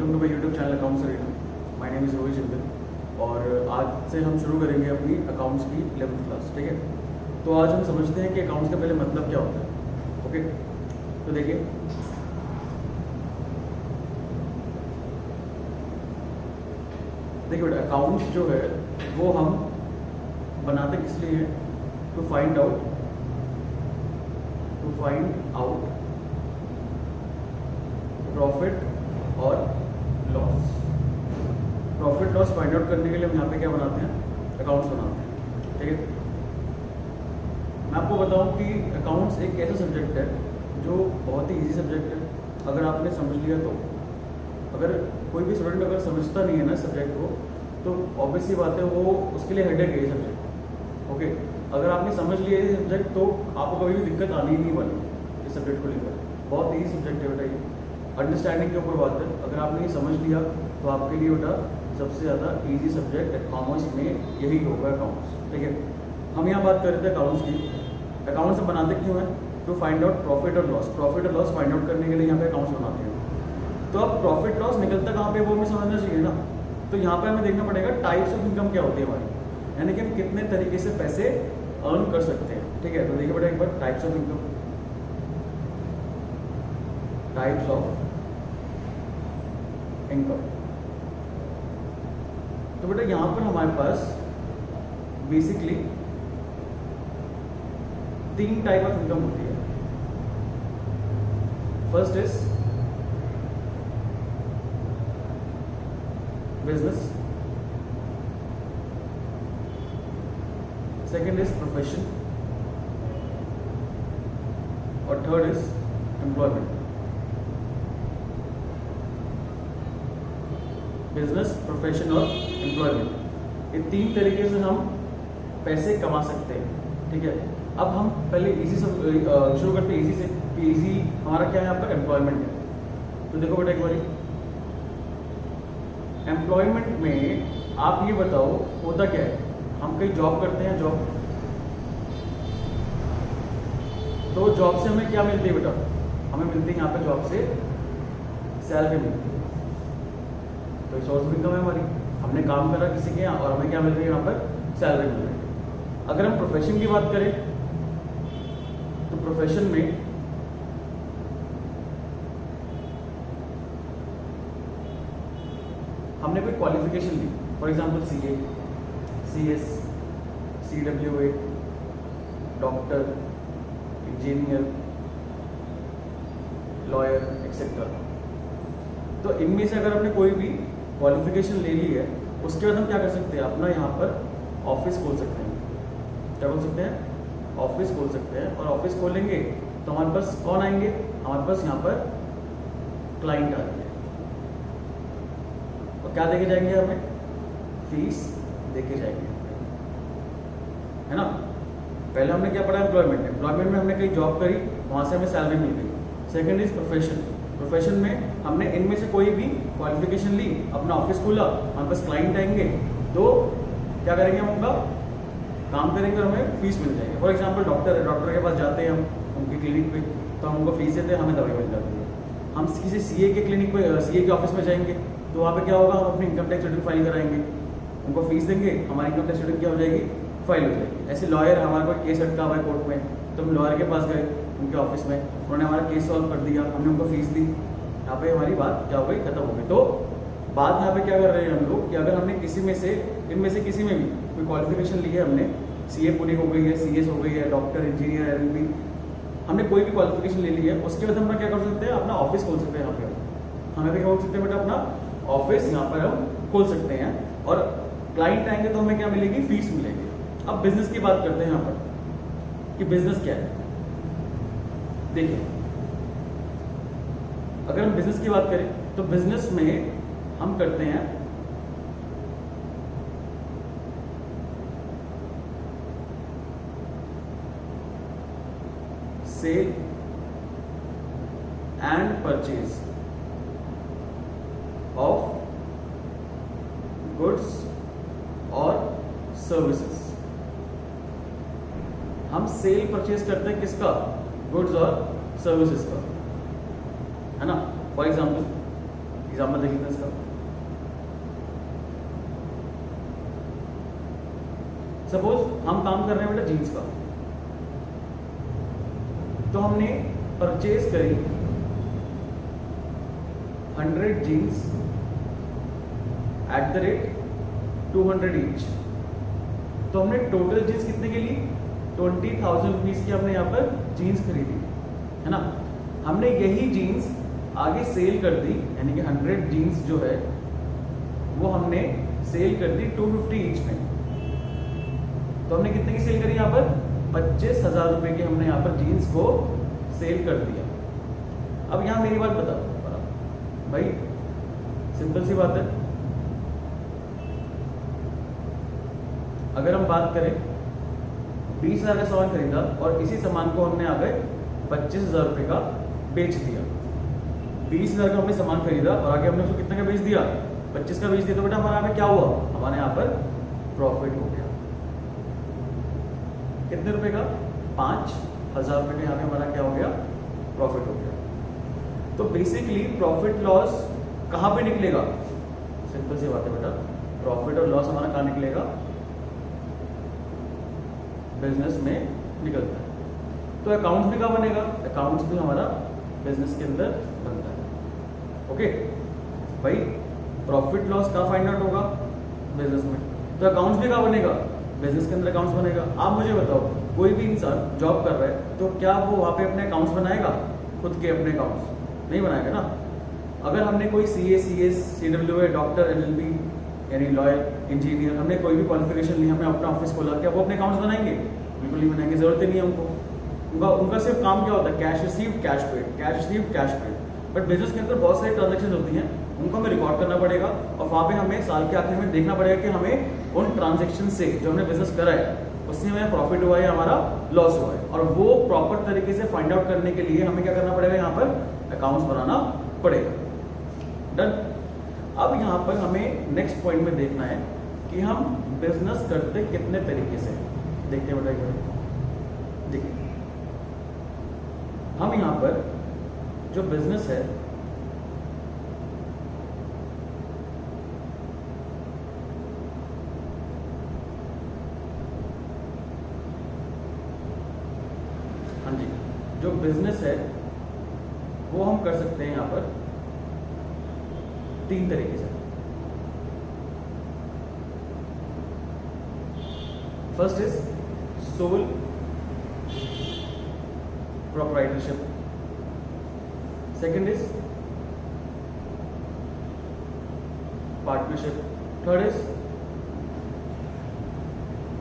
Welcome to my YouTube channel accounts reader. My name is Rohit Jindal और आज से हम शुरू करेंगे अपनी अकाउंट्स की 11th क्लास। ठीक है, तो आज हम समझते हैं कि अकाउंट्स का पहले मतलब क्या होता है। ओके, तो देखिए बेटा, अकाउंट्स जो है वो हम बनाते किस लिए हैं? टू फाइंड आउट प्रॉफिट और loss. Profit loss find out करने के लिए हम यहाँ पे क्या बनाते हैं? अकाउंट्स बनाते हैं। ठीक है, मैं आपको बताऊं कि अकाउंट्स एक ऐसा सब्जेक्ट है जो बहुत ही इजी सब्जेक्ट है अगर आपने समझ लिया तो। अगर कोई भी स्टूडेंट अगर समझता नहीं है ना सब्जेक्ट को, तो ऑब्वियसली बात है वो उसके लिए हेडेक है ये सब्जेक्ट। ओके, अगर आपने समझ लिया ये सब्जेक्ट तो आपको कभी भी दिक्कत आनी ही नहीं वाली इस सब्जेक्ट को लेकर। बहुत ईजी सब्जेक्ट है बेटा ये, अंडरस्टैंडिंग के ऊपर बात है। अगर आपने ये समझ लिया तो आपके लिए बेटा सबसे ज़्यादा ईजी सब्जेक्ट कॉमर्स में यही होगा, अकाउंट्स। ठीक है, हम यहाँ बात कर रहे थे अकाउंट्स की। अकाउंट्स हम बनाते क्यों हैं? टू फाइंड आउट प्रॉफिट और लॉस। प्रॉफिट और लॉस फाइंड आउट करने के लिए यहाँ पे अकाउंट्स बनाते हैं। तो अब प्रॉफिट लॉस निकलता कहाँ पे वो हमें समझना चाहिए ना। तो यहाँ पे हमें देखना पड़ेगा टाइप्स ऑफ इनकम क्या होती है हमारी, यानी कि हम कितने तरीके से पैसे अर्न कर सकते हैं। ठीक है, तो देखिए बेटा एक बार types of income, types of income. तो बेटा यहाँ पर हमारे पास बेसिकली 3 टाइप ऑफ इनकम होती है। First is business, second is profession और third is employment. Business, profession और एम्प्लॉयमेंट, ये 3 तरीके से हम पैसे कमा सकते हैं। ठीक है, अब हम पहले इजी से शुरू करते हैं। इजी से इजी हमारा क्या है यहाँ पर? एम्प्लॉयमेंट है। तो देखो बेटा एक बारी, एम्प्लॉयमेंट में आप ये बताओ होता क्या है? हम कहीं जॉब करते हैं, जॉब, तो जॉब से हमें क्या मिलती है बेटा? हमें मिलती है यहाँ पे जॉब से सैलरी मिलती है। तो सोर्स ऑफ इनकम है हमारी, हमने काम करा किसी के यहाँ और हमें क्या मिल रही है? यहाँ पर सैलरी मिल रही है। अगर हम प्रोफेशन की बात करें तो प्रोफेशन में हमने कोई क्वालिफिकेशन ली, for example CA, CS, CWA, doctor, engineer, lawyer etcetera. तो इनमें से अगर हमने कोई भी क्वालिफिकेशन ले ली है, उसके बाद हम क्या कर सकते हैं? अपना यहाँ पर ऑफिस खोल सकते हैं। क्या खोल सकते हैं? ऑफिस खोल सकते हैं। और ऑफिस खोलेंगे तो हमारे पास कौन आएंगे? हमारे पास यहाँ पर क्लाइंट आएंगे और क्या देके जाएंगे? हमें फीस देके जाएंगे, है ना। पहले हमने क्या पढ़ा? एम्प्लॉयमेंट। एम्प्लॉयमेंट में हमने कहीं जॉब करी, वहाँ से हमें सैलरी मिल गई। Second is profession. प्रोफेशन में हमने इनमें से कोई भी क्वालिफिकेशन ली, अपना ऑफिस खोला, हमारे पास क्लाइंट आएंगे, तो क्या करेंगे? हम उनका काम करेंगे और हमें फीस मिल जाएगी। फॉर एग्जांपल डॉक्टर है, डॉक्टर के पास जाते हैं हम उनकी क्लिनिक पे, तो हम उनको फीस देते हैं, हमें दवाई मिल जाती है। हम किसी सीए के क्लिनिक पे, सीए के ऑफिस में जाएंगे तो वहाँ पे क्या होगा? हम अपनी इनकम टैक्स रिटर्न फाइल कराएंगे, उनको फीस देंगे, हमारी इनकम टैक्स रिटर्न क्या हो जाएगी? फाइल हो जाएगी। ऐसे लॉयर, हमारा कोई केस अटका हुआ है कोर्ट में, तो हम लॉयर के पास गए उनके ऑफिस में, उन्होंने हमारा केस सॉल्व कर दिया, हमने उनको फीस दी, यहाँ पे हमारी बात क्या हो गई? खत्म हो गई। तो बात यहाँ पे क्या कर रहे हैं हम लोग कि अगर हमने किसी में से, इनमें से किसी में भी कोई क्वालिफिकेशन ली है, हमने सीए पूरी हो गई है, सीएस हो गई है, डॉक्टर, इंजीनियर, एलएलबी, हमने कोई भी क्वालिफिकेशन ले ली है, उसके बाद हम क्या कर सकते हैं? अपना ऑफिस खोल सकते हैं। यहाँ पे हमें भी क्या बोल सकते हैं बेटा? अपना ऑफिस यहाँ पर हम खोल सकते हैं और क्लाइंट आएंगे तो हमें क्या मिलेगी? फीस मिलेगी। अब बिजनेस की बात करते हैं यहाँ पर कि बिजनेस क्या है। देखिए, अगर हम बिजनेस की बात करें तो बिजनेस में हम करते हैं sale and purchase of goods और सर्विसेज। हम सेल परचेज करते हैं किसका? गुड्स और सर्विसेज का, है ना। फॉर एग्जाम्पल एग्जाम्पल देखिए इसका। सपोज हम काम कर रहे हैं बेटा जीन्स का, तो हमने परचेज करी 100 jeans at the rate 200 each. तो हमने टोटल जीन्स कितने की ली? 20,000 रुपीज की हमने यहाँ पर जीन्स खरीदी, है ना। हमने यही जीन्स आगे सेल कर दी, यानी कि 100 जीन्स जो है वो हमने सेल कर दी 250 ईच में। तो हमने कितने की सेल करी यहाँ पर? 25,000 रुपए की हमने यहाँ पर जीन्स को सेल कर दिया। अब यहाँ मेरी बात बताओ भाई, सिंपल सी बात है, अगर हम बात करें 20,000 का सामान खरीदा और इसी सामान को हमने यहाँ पे 25,000 रुपए का बेच दिया। 20,000 का हमने सामान खरीदा और आगे हमने उसको कितने का बेच दिया? 25 का बेच दिया। तो बेटा हमारा यहाँ पे क्या हुआ? हमारे यहाँ पर प्रॉफिट हो गया। कितने रुपए का? 5,000 रुपए का यहाँ पे हमारा क्या हो गया? प्रॉफिट हो गया। तो बेसिकली प्रॉफिट लॉस कहाँ पे निकलेगा? सिंपल सी बात है बेटा, प्रॉफिट और लॉस हमारा कहाँ निकलेगा? बिजनेस में निकलता है। तो अकाउंट्स भी कहाँ बनेगा? अकाउंट्स भी हमारा बिजनेस के अंदर बनता है। ओके भाई, प्रॉफिट लॉस कहाँ फाइंड आउट होगा? बिजनेस में। तो अकाउंट्स भी कहाँ बनेगा? बिजनेस के अंदर अकाउंट्स बनेगा। आप मुझे बताओ, कोई भी इंसान जॉब कर रहा है तो क्या वो वहाँ पे अपने अकाउंट्स बनाएगा? खुद के अपने अकाउंट्स नहीं बनाएगा ना। अगर हमने कोई CA, CS, CWA, doctor, LLB यानी लॉयर, इंजीनियर, हमने कोई भी क्वालिफिकेशन ली, हमने अपना ऑफिस खोला, क्या वो अपने अकाउंट्स बनाएंगे? बिल्कुल नहीं बनाएंगे, जरूरत ही नहीं है उनको। उनका सिर्फ काम क्या होता है? Cash receive, cash paid, cash receive, cash paid. But business के अंदर बहुत सारी ट्रांजेक्शन होती हैं, उनको हमें रिकॉर्ड करना पड़ेगा और वहाँ पे हमें साल के आखिर में देखना पड़ेगा कि हमें उन ट्रांजेक्शन से जो हमने बिजनेस करा है उससे हमें प्रॉफिट हुआ है या हमारा लॉस हुआ है। और वो प्रॉपर तरीके से फाइंड आउट करने के लिए हमें क्या करना पड़ेगा? यहाँ पर अकाउंट्स बनाना पड़ेगा। डन। अब यहाँ पर हमें नेक्स्ट पॉइंट में देखना है कि हम बिजनेस करते कितने तरीके से। देखते हैं बेटा, देखिए हम यहाँ पर जो बिजनेस है हाँ जी, जो बिजनेस है वो हम कर सकते हैं यहाँ पर 3 तरीके से। First is sole proprietorship, second is partnership, third is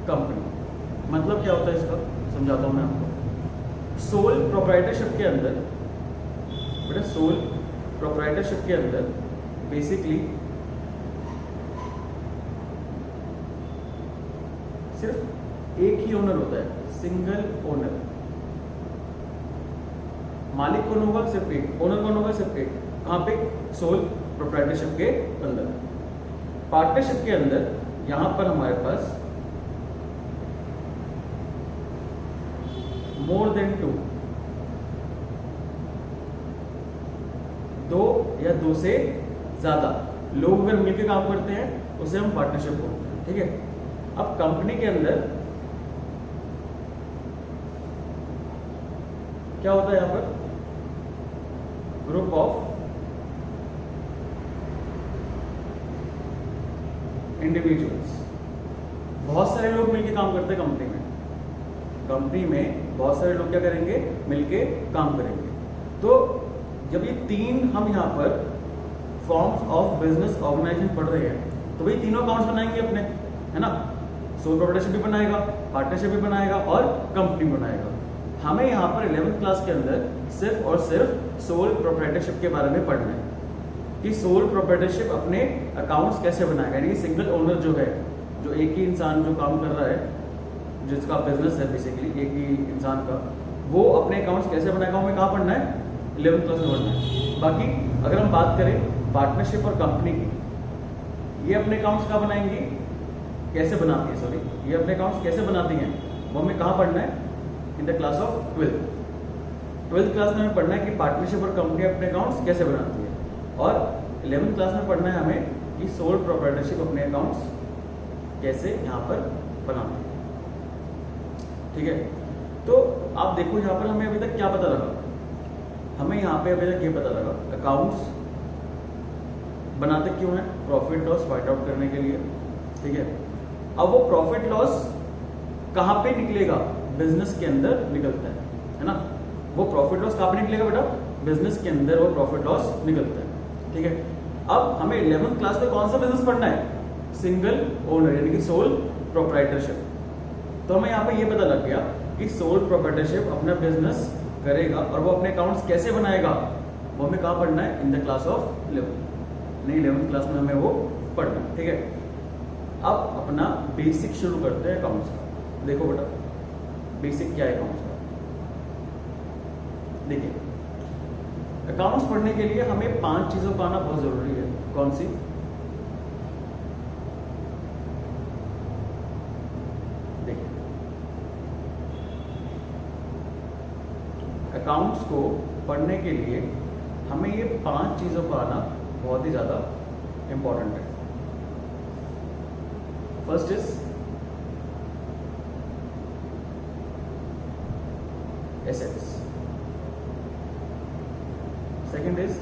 company. मतलब क्या होता है इसका? समझाता हूं मैं आपको। सोल प्रोप्राइटरशिप के अंदर बेटा, सोल प्रोप्राइटरशिप के अंदर बेसिकली सिर्फ एक ही ओनर होता है, सिंगल ओनर। मालिक कौन होगा? सिर्फ एक। ओनर कौन होगा? सिर्फ एक। कहां पे? सोल प्रोप्राइटरशिप के अंदर। पार्टनरशिप के अंदर यहां पर हमारे पास मोर देन 2, 2 या 2 से ज्यादा लोग अगर मिलकर काम करते हैं उसे हम पार्टनरशिप बोलते हैं। ठीक है। अब कंपनी के अंदर क्या होता है? यहां पर ग्रुप ऑफ इंडिविजुअल्स, बहुत सारे लोग मिलकर काम करते हैं कंपनी में। कंपनी में बहुत सारे लोग क्या करेंगे? मिलके काम करेंगे। तो जब ये 3 हम यहाँ पर फॉर्म्स ऑफ बिजनेस ऑर्गेनाइजेशन पढ़ रहे हैं तो भाई तीनों अकाउंट्स बनाएंगे अपने, है ना। सोल प्रोप्राइटरशिप भी बनाएगा, पार्टनरशिप भी बनाएगा और कंपनी बनाएगा। हमें यहाँ पर 11th क्लास के अंदर सिर्फ और सिर्फ सोल प्रोप्राइटरशिप के बारे में पढ़ना है कि सोल प्रोप्राइटरशिप अपने अकाउंट्स कैसे बनाएगा। यानी सिंगल ओनर जो है, जो एक ही इंसान जो काम कर रहा है, जिसका बिजनेस है बेसिकली एक ही इंसान का, वो अपने अकाउंट्स कैसे बनाएगा, हमें कहाँ पढ़ना है? 11th क्लास में पढ़ना है। बाकी अगर हम बात करें पार्टनरशिप और कंपनी की, ये अपने अकाउंट्स कहाँ बनाएंगी? कैसे बनाती है, सॉरी, ये अपने अकाउंट्स कैसे बनाती हैं वो हमें कहाँ पढ़ना है? In the class of 12th class में हमें पढ़ना है कि पार्टनरशिप और कंपनी अपने अकाउंट्स कैसे बनाती है। और 11th क्लास में पढ़ना है हमें कि सोल प्रोप्राइटरशिप अपने अकाउंट्स कैसे यहाँ पर बनाते हैं। ठीक है, तो आप देखो यहाँ पर हमें अभी तक क्या पता लगा, हमें यहाँ पे अभी तक ये पता लगा अकाउंट्स बनाते क्यों हैं, प्रॉफिट लॉस फाइंड आउट करने के लिए। ठीक है, अब वो प्रॉफिट लॉस कहाँ पे निकलेगा, बिजनेस के अंदर निकलता है ना। वो प्रॉफिट लॉस कहाँ पे निकलेगा बेटा, बिजनेस के अंदर वो प्रॉफिट लॉस निकलता है। ठीक है, अब हमें 11th क्लास में कौन सा बिजनेस पढ़ना है, सिंगल ओनर यानी कि सोल प्रोप्राइटरशिप। तो हमें यहाँ पे ये पता लग गया कि सोल प्रोप्राइटरशिप अपना बिजनेस करेगा और वो अपने अकाउंट्स कैसे बनाएगा, वो हमें कहाँ पढ़ना है, in the class of 11th, नहीं 11th क्लास में हमें वो पढ़ना है। ठीक है, अब अपना बेसिक शुरू करते हैं अकाउंट्स का। देखो बेटा बेसिक क्या है अकाउंट्स का, देखिए अकाउंट्स पढ़ने के लिए हमें 5 चीजों का आना बहुत जरूरी है। कौन सी, देखिए अकाउंट्स को पढ़ने के लिए हमें ये 5 चीजों का आना बहुत ही ज्यादा इंपॉर्टेंट है। First is assets, second is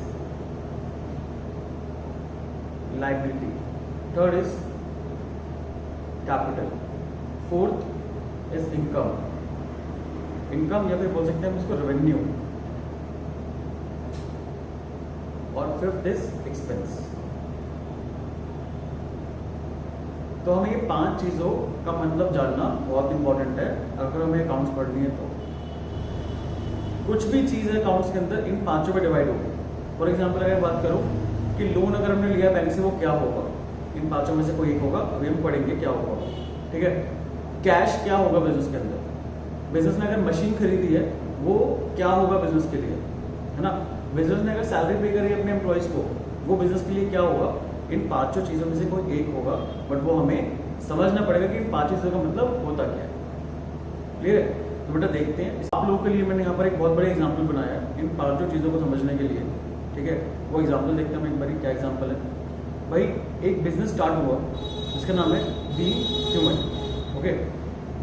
liability, third is capital, fourth is income या फिर बोल सकते हैं हम इसको रेवेन्यू, और फिफ्थ इज एक्सपेंस। तो हमें ये 5 चीजों का मतलब जानना बहुत इंपॉर्टेंट है अगर हमें अकाउंट्स पढ़नी है। तो कुछ भी चीज़ है अकाउंट्स के अंदर इन 5 में डिवाइड होगी। फॉर एग्जांपल अगर बात करूं कि लोन अगर हमने लिया बैंक से वो क्या होगा, इन 5 में से कोई एक होगा, अभी हम पढ़ेंगे क्या होगा। ठीक है, कैश क्या होगा बिजनेस के अंदर, बिजनेस ने अगर मशीन खरीदी है वो क्या होगा बिजनेस के लिए, है ना। बिजनेस ने अगर सैलरी पे करी है अपने एम्प्लॉयज को, वो बिजनेस के लिए क्या होगा। इन 5 चीज़ों में से कोई एक होगा, बट वो हमें समझना पड़ेगा कि इन 5 चीज़ों का मतलब होता क्या है। क्लियर है, तो बेटा देखते हैं। आप लोगों के लिए मैंने यहाँ पर एक बहुत बड़ा एग्जाम्पल बनाया है इन 5 चीज़ों को समझने के लिए। ठीक है, वो एग्जाम्पल देखते हैं हम एक बार, क्या एग्जाम्पल है भाई। एक बिजनेस स्टार्ट हुआ जिसका नाम है being human. Okay,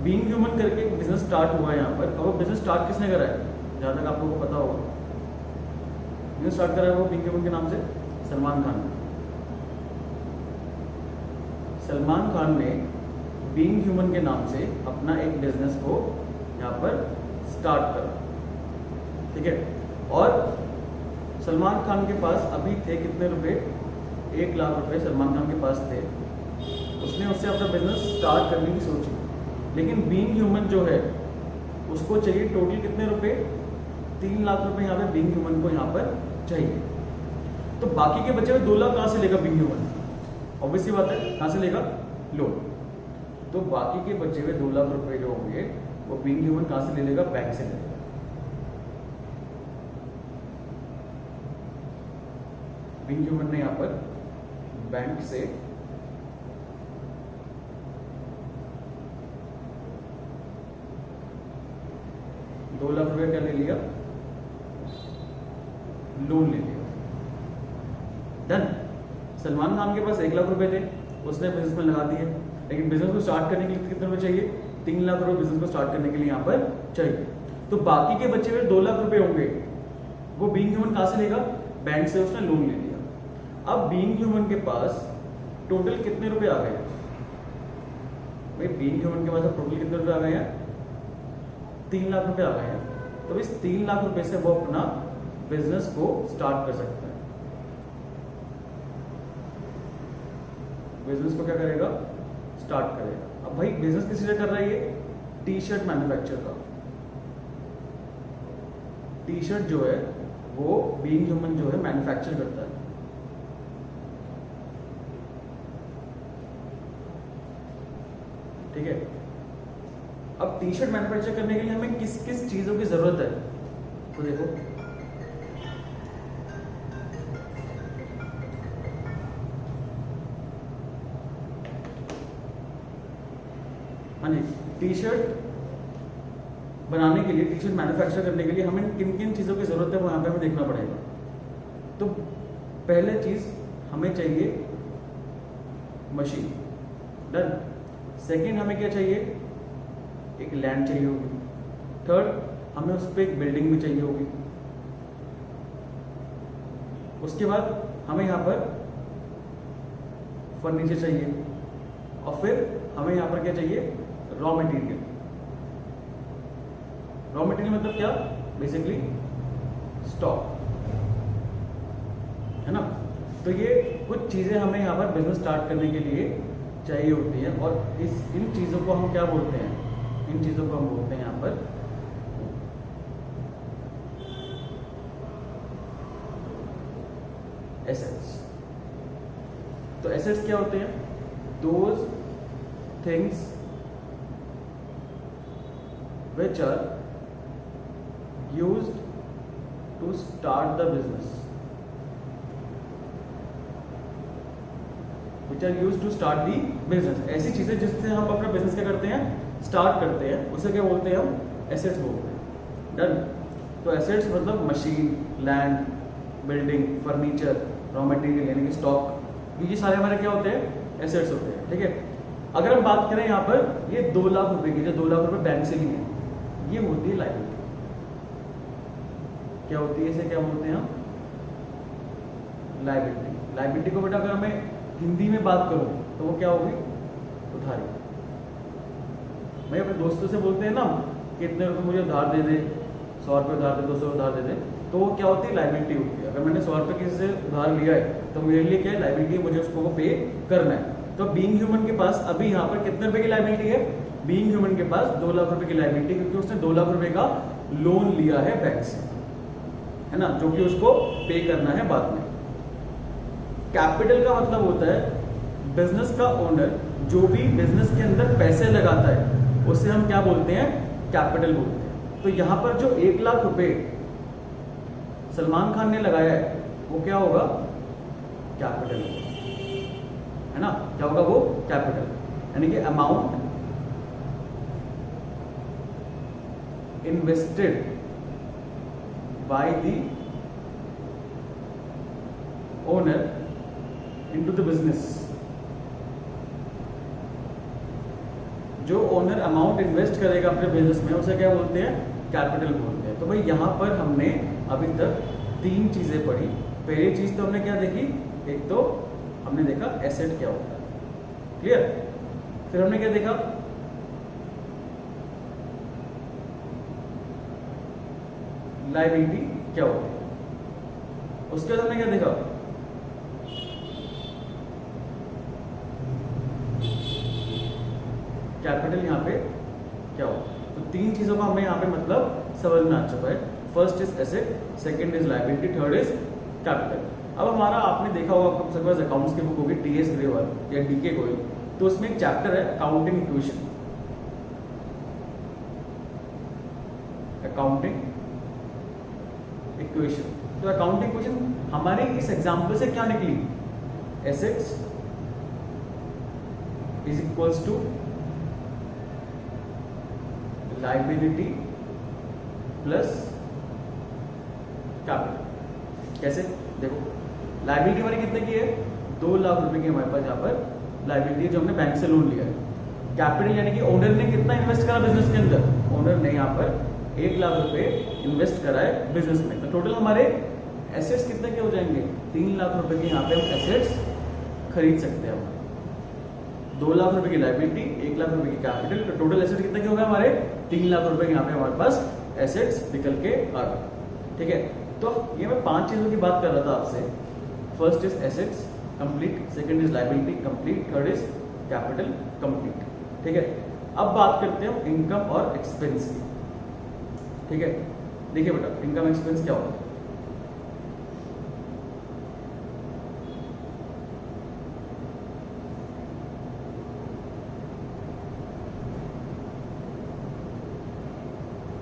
being human करके एक बिजनेस स्टार्ट हुआ है यहाँ पर। और वो बिजनेस स्टार्ट किसने करा है, जहाँ तक आप लोगों को पता होगा, बिजनेस स्टार्ट करा है वो बीइंग ह्यूमन के नाम से सलमान खान ने। सलमान खान ने बीइंग ह्यूमन के नाम से अपना एक बिजनेस को यहाँ पर स्टार्ट करा। ठीक है, और सलमान खान के पास अभी थे कितने रुपए, 1 लाख रुपए सलमान खान के पास थे। उसने उससे अपना बिजनेस स्टार्ट करने की सोची, लेकिन बीइंग ह्यूमन जो है उसको चाहिए टोटल कितने रुपए, 3 लाख रुपए यहाँ पे बीइंग ह्यूमन को यहाँ पर चाहिए। तो बाकी के बचे हुए 2 लाख कहाँ से लेगा बीइंग ह्यूमन, ऑब्वियस सी बात है, कहाँ से लेगा, लोन। तो बाकी के बचे हुए 2 लाख रुपए जो होंगे वो बीइंग ह्यूमन कहाँ से ले लेगा, बैंक से ले लेगा। बीइंग ह्यूमन ने यहाँ पर बैंक से $2 लाख रुपए क्या ले लिया, लोन ले लिया। डन। सलमान खान के पास 1 लाख रुपए थे, उसने बिजनेस में लगा दिए, लेकिन बिजनेस को स्टार्ट करने के लिए कितने रुपए चाहिए, 3 लाख रुपए बिजनेस को स्टार्ट करने के लिए यहाँ पर चाहिए। तो बाकी के बचे हुए 2 लाख रुपए होंगे वो बीइंग ह्यूमन कहाँ से लेगा, बैंक से उसने लोन ले लिया। अब बीइंग ह्यूमन के पास टोटल कितने रुपए आ गए भाई, बीइंग ह्यूमन के पास अब टोटल कितने रुपए आ गए हैं, 3 लाख रुपए आ गए हैं। तो इस 3 लाख रुपए से वो अपना बिजनेस को स्टार्ट कर सकता है। बिजनेस को क्या करेगा, स्टार्ट करेगा। अब भाई बिजनेस किस लिए कर रहा है ये, टी शर्ट मैन्युफैक्चर का। टी शर्ट जो है वो बीइंग ह्यूमन जो है मैन्युफैक्चर करता है। ठीक है, अब टी शर्ट मैन्युफैक्चर करने के लिए हमें किस किस चीजों की जरूरत है, तो देखो हाँ जी, टी शर्ट बनाने के लिए, टी शर्ट मैन्युफैक्चर करने के लिए हमें किन किन चीजों की जरूरत है वो यहाँ पे हमें देखना पड़ेगा। तो पहले चीज हमें चाहिए मशीन, डन। सेकंड हमें क्या चाहिए, एक लैंड चाहिए होगी। थर्ड हमें उस पर एक बिल्डिंग भी चाहिए होगी। उसके बाद हमें यहाँ पर फर्नीचर चाहिए, और फिर हमें यहाँ पर क्या चाहिए, रॉ मटेरियल। रॉ मटेरियल मतलब क्या, बेसिकली स्टॉक, है ना। तो ये कुछ चीजें हमें यहाँ पर बिजनेस स्टार्ट करने के लिए चाहिए होती हैं, और इन चीजों को हम क्या बोलते हैं, इन चीजों को हम बोलते हैं यहाँ पर एसेट्स। तो एसेट्स क्या होते हैं, those things which are used to start the business, which are used to start the business। ऐसी चीजें जिससे हम अपना बिजनेस क्या करते हैं, स्टार्ट करते हैं, उसे क्या बोलते हैं, हम एसेट्स बोलते हैं, डन। तो एसेट्स मतलब machine, land, building, furniture, raw material यानी कि स्टॉक, ये सारे हमारे क्या होते हैं, एसेट्स होते हैं, ठीक है। अगर हम बात करें यहाँ पर ये 2 लाख रुपए की, जो 2 लाख रुपए बैंक से लिए हैं, ये होती है लायबिलिटी। क्या होती है, इसे क्या बोलते हैं हम, लायबिलिटी। लायबिलिटी को बेटा अगर हमें हिंदी में बात करूं तो वो क्या होगी, उधारी। भाई अपने दोस्तों से बोलते हैं ना कि इतने रुपए मुझे उधार दे दे, 100 रुपये उधार दे, 200 उधार दे दे, तो वो क्या होती है, लायबिलिटी होती है। अगर मैंने 100 रुपये किसी से उधार लिया है तो मेरे लिए क्या है, लायबिलिटी है, मुझे उसको पे करना है। तो बीइंग ह्यूमन के पास अभी यहाँ पर कितने रुपए की लायबिलिटी है, बीइंग ह्यूमन के पास 2 लाख रुपए की लायबिलिटी, क्योंकि उसने 2 लाख रुपए का लोन लिया है बैंक से, है ना, जो कि उसको पे करना है बाद में। कैपिटल का मतलब होता है बिजनेस का ओनर जो भी बिजनेस के अंदर पैसे लगाता है उसे हम क्या बोलते हैं, कैपिटल बोलते हैं। तो यहां पर जो 1 लाख रुपए सलमान खान ने लगाया है वो क्या होगा, कैपिटल होगा, है ना। क्या होगा वो, कैपिटल, यानी कि amount invested by the owner into the business. जो ओनर अमाउंट इन्वेस्ट करेगा अपने बिजनेस में उसे क्या बोलते हैं, कैपिटल बोलते हैं। तो भाई यहां पर हमने अभी तक 3 चीजें पढ़ी। पहली चीज तो हमने क्या देखी, एक तो हमने देखा एसेट क्या होता है, क्लियर। फिर हमने क्या देखा, लायबिलिटी क्या होती है। उसके बाद हमने क्या देखा, कैपिटल यहाँ पे क्या होता है। तो 3 चीजों का हमें यहाँ पे मतलब समझ में आ चुका है। First is asset, second is liability, third is capital. अब हमारा आपने देखा होगा आपके पास अकाउंट्स की बुक होगी टीएस ग्रेवाल या डीके गोयल, तो उसमें एक चैप्टर है अकाउंटिंग इक्वेशन। अकाउंटिंग इक्वेशन, तो अकाउंटिंग इक्वेशन हमारे इस एग्जांपल से क्या निकली, assets is equals to liability plus capital. कैसे, देखो लायबिलिटी हमारी कितने की है, 2 लाख रुपए की हमारे पास यहाँ पर लायबिलिटी है जो हमने बैंक से लोन लिया है। कैपिटल यानी कि ओनर ने कितना इन्वेस्ट करा बिजनेस के अंदर, ओनर ने यहाँ पर 1 लाख रुपए इन्वेस्ट करा है बिजनेस में। तो टोटल हमारे एसेट्स कितने के हो जाएंगे, 3 लाख रुपए के यहाँ पे हम एसेट्स खरीद सकते हैं। 2 लाख रुपए की लायबिलिटी, 1 लाख रुपए की कैपिटल, तो टोटल एसेट कितने के हो गए हमारे, 3 लाख रुपए यहाँ पे हमारे पास एसेट्स निकल के आ गए, ठीक है। तो ये मैं 5 चीजों की बात कर रहा था आपसे। First is assets complete, second is liability complete, third is capital complete, ठीक है। अब बात करते हैं हम इनकम और एक्सपेंस की, ठीक है। देखिए बेटा इनकम एक्सपेंस क्या होता है,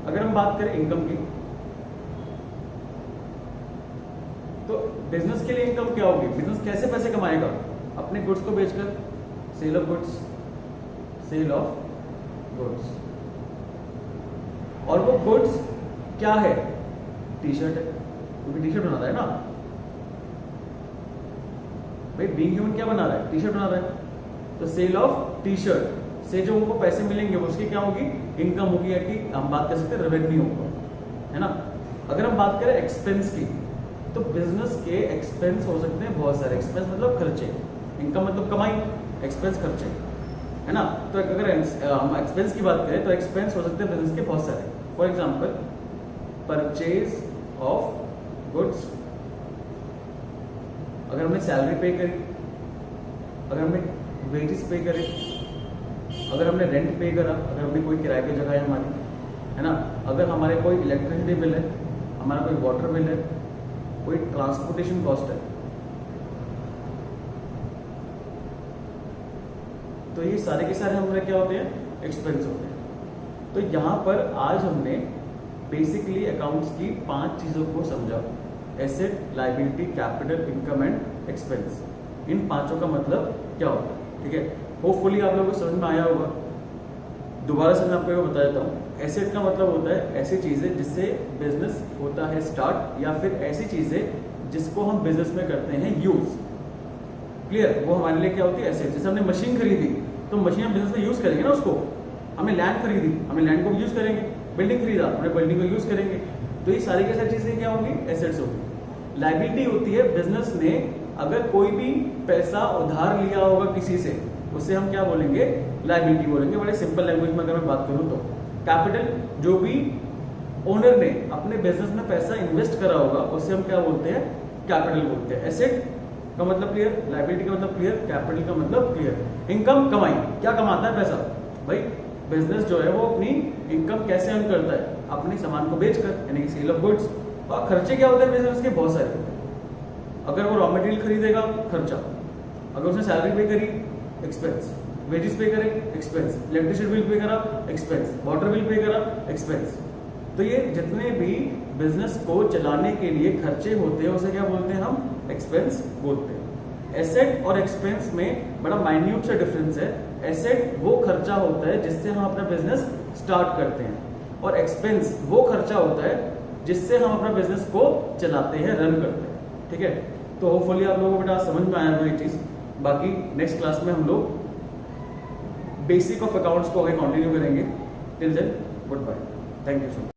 अगर हम बात करें इनकम की तो बिजनेस के लिए इनकम क्या होगी, बिजनेस कैसे पैसे कमाएगा, अपने गुड्स को बेचकर, sale of goods, sale of goods. और वो गुड्स क्या है, टी शर्ट है, क्योंकि टी शर्ट बनाता है ना, भाई बीइंग ह्यूमन क्या बना रहा है, टी शर्ट बना रहा है, तो सेल ऑफ टी शर्ट से जो उनको पैसे मिलेंगे उसकी क्या होगी, इनकम होगी, या कि हम बात कर सकते हैं रेवेन्यू होगा, है ना। अगर हम बात करें एक्सपेंस की, तो बिजनेस के एक्सपेंस हो सकते हैं बहुत सारे, एक्सपेंस मतलब खर्चे, इनकम मतलब कमाई, एक्सपेंस खर्चे, है ना। तो अगर हम एक्सपेंस की बात करें तो एक्सपेंस हो सकते हैं बिजनेस के बहुत सारे। For example purchase of goods, अगर हमने सैलरी पे करी, अगर हमने वेजेस पे करे, अगर हमने रेंट पे करा, अगर हमने कोई किराए पे जगह है हमारी, है ना, अगर हमारे कोई इलेक्ट्रिसिटी बिल है, हमारा कोई वाटर बिल है, कोई ट्रांसपोर्टेशन कॉस्ट है, तो ये सारे के सारे हमारे क्या होते हैं, एक्सपेंस होते हैं। तो यहाँ पर आज हमने बेसिकली अकाउंट्स की 5 चीजों को समझा, asset, liability, capital, income and expense. इन 5 का मतलब क्या होता है, ठीक है। होपफुली आप लोगों को समझ में आया होगा। दोबारा से मैं आपको बता देता हूँ। एसेट का मतलब होता है ऐसी चीजें जिससे बिजनेस होता है स्टार्ट, या फिर ऐसी चीजें जिसको हम बिजनेस में करते हैं यूज। क्लियर, वो हमारे लिए क्या होती है, एसेट। जैसे हमने मशीन खरीदी तो मशीन हम बिजनेस में यूज करेंगे ना उसको। हमने लैंड खरीदी, हमने लैंड को यूज करेंगे। बिल्डिंग खरीदा, हमने बिल्डिंग को यूज करेंगे। तो ये सारी की सारी चीजें क्या होंगी, एसेट्स होंगी। लायबिलिटी होती है बिजनेस ने अगर कोई भी पैसा उधार लिया होगा किसी से, उससे हम क्या बोलेंगे, लायबिलिटी बोलेंगे, बड़े सिंपल लैंग्वेज में अगर मैं बात करूं तो। कैपिटल, जो भी ओनर ने अपने बिजनेस में पैसा इन्वेस्ट करा होगा उससे हम क्या बोलते हैं, कैपिटल बोलते हैं। एसेट का मतलब क्लियर, लायबिलिटी का मतलब क्लियर, कैपिटल का मतलब क्लियर। इनकम, कमाई, क्या कमाता है पैसा, भाई बिजनेस जो है वो अपनी इनकम कैसे अर्न करता है, अपने सामान को बेचकर, यानी कि सेल ऑफ गुड्स। और खर्चे क्या होते हैं बिजनेस के, बहुत सारे होते हैं। अगर वो रॉ मटेरियल खरीदेगा, खर्चा। अगर उसने सैलरी पे करी, एक्सपेंस। वेजेस पे करे, एक्सपेंस। इलेक्ट्रिसिटी बिल पे करा, एक्सपेंस। वाटर बिल पे करा, एक्सपेंस। तो ये जितने भी बिजनेस को चलाने के लिए खर्चे होते हैं उसे क्या बोलते हैं, हम एक्सपेंस बोलते हैं। एसेट और एक्सपेंस में बड़ा माइन्यूट सा डिफरेंस है। एसेट वो खर्चा होता है जिससे हम अपना बिजनेस स्टार्ट करते हैं, और एक्सपेंस वो खर्चा होता है जिससे हम अपना बिजनेस को चलाते हैं, रन करते हैं, ठीक है। तो होपफुली आप लोगों को बेटा समझ में आया ये चीज। बाकी नेक्स्ट क्लास में हम लोग बेसिक ऑफ अकाउंट्स को आगे कंटिन्यू करेंगे। Till then, good bye, thank you so much.